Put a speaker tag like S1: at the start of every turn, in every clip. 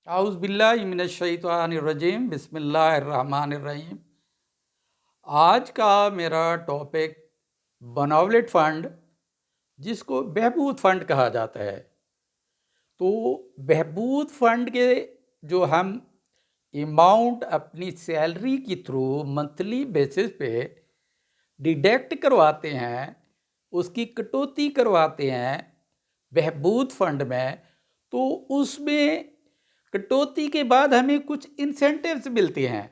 S1: आउज़ बिल्लाहि मिनश शैतानिर रजीम बिस्मिल्लाहिर रहमानिर रहीम। आज का मेरा टॉपिक बनावलेट फ़ंड, जिसको बहबूद फ़ंड कहा जाता है। तो बहबूद फ़ंड के जो हम अमाउंट अपनी सैलरी के थ्रू मंथली बेसिस पे डिडक्ट करवाते हैं, उसकी कटौती करवाते हैं बहबूद फ़ंड में, तो उसमें कटौती के बाद हमें कुछ इंसेंटिव्स मिलते हैं।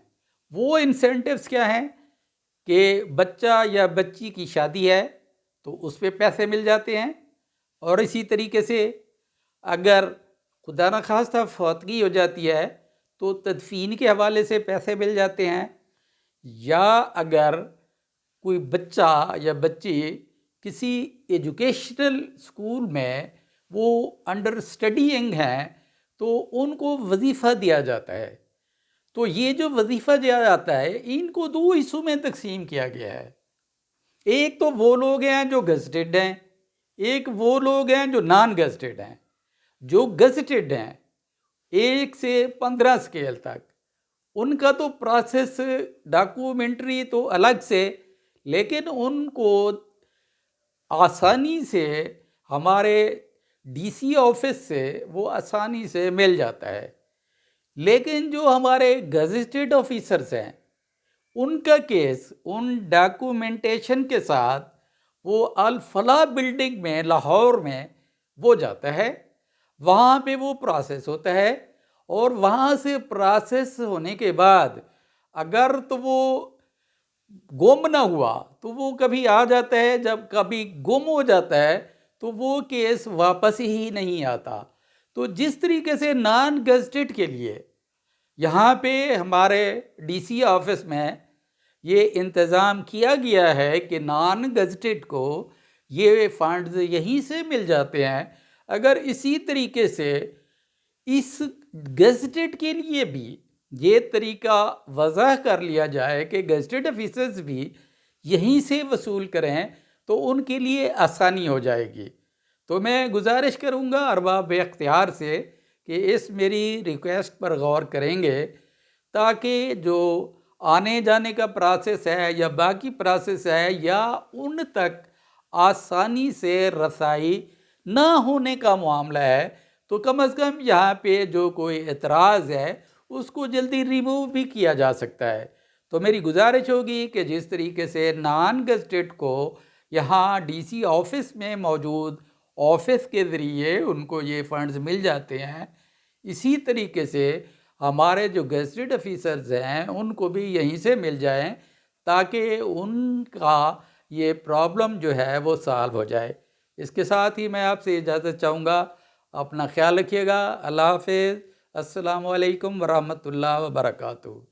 S1: वो इंसेंटिव्स क्या हैं कि बच्चा या बच्ची की शादी है तो उस पे पैसे मिल जाते हैं, और इसी तरीके से अगर खुदा न खास्ता फौतगी हो जाती है तो तदफीन के हवाले से पैसे मिल जाते हैं, या अगर कोई बच्चा या बच्ची किसी एजुकेशनल स्कूल में वो अंडर स्टडीइंग हैं तो उनको वजीफ़ा दिया जाता है। तो ये जो वजीफ़ा दिया जाता है, इनको दो हिस्सों में तकसीम किया गया है। एक तो वो लोग हैं जो गज़टेड हैं, एक वो लोग हैं जो नॉन गज़टेड हैं। जो गज़टेड हैं 1 से 15 स्केल तक, उनका तो प्रोसेस डॉक्यूमेंट्री तो अलग से, लेकिन उनको आसानी से हमारे डीसी ऑफिस से वो आसानी से मिल जाता है। लेकिन जो हमारे गज़टेड ऑफिसर्स हैं, उनका केस उन डॉक्यूमेंटेशन के साथ वो अल फलाह बिल्डिंग में लाहौर में वो जाता है, वहाँ पे वो प्रोसेस होता है, और वहाँ से प्रोसेस होने के बाद अगर तो वो गुम ना हुआ तो वो कभी आ जाता है, जब कभी गुम हो जाता है तो वो केस वापस ही नहीं आता। तो जिस तरीके से नॉन गज़टेड के लिए यहाँ पे हमारे डीसी ऑफिस में ये इंतज़ाम किया गया है कि नॉन गज़टेड को ये फंड्स यहीं से मिल जाते हैं, अगर इसी तरीके से इस गज़टेड के लिए भी ये तरीका वज़ह कर लिया जाए कि गज़टेड ऑफिसर्स भी यहीं से वसूल करें तो उनके लिए आसानी हो जाएगी। तो मैं गुजारिश करूँगा अरबाब इख्तियार से कि इस मेरी रिक्वेस्ट पर गौर करेंगे, ताकि जो आने जाने का प्रोसेस है या बाकी प्रोसेस है या उन तक आसानी से रसाई ना होने का मामला है, तो कम अज़ कम यहाँ पे जो कोई एतराज़ है उसको जल्दी रिमूव भी किया जा सकता है। तो मेरी गुजारिश होगी कि जिस तरीके से नॉन गज़टेड को यहाँ डीसी ऑफिस में मौजूद ऑफिस के ज़रिए उनको ये फंड्स मिल जाते हैं, इसी तरीके से हमारे जो गज़टेड ऑफिसर्स हैं उनको भी यहीं से मिल जाएं, ताकि उनका ये प्रॉब्लम जो है वो सॉल्व हो जाए। इसके साथ ही मैं आपसे इजाज़त चाहूँगा। अपना ख्याल रखिएगा। अल्लाह हाफ़िज़। अस्सलामु अलैकुम वरहमतुल्लाहि वबरकातुहू।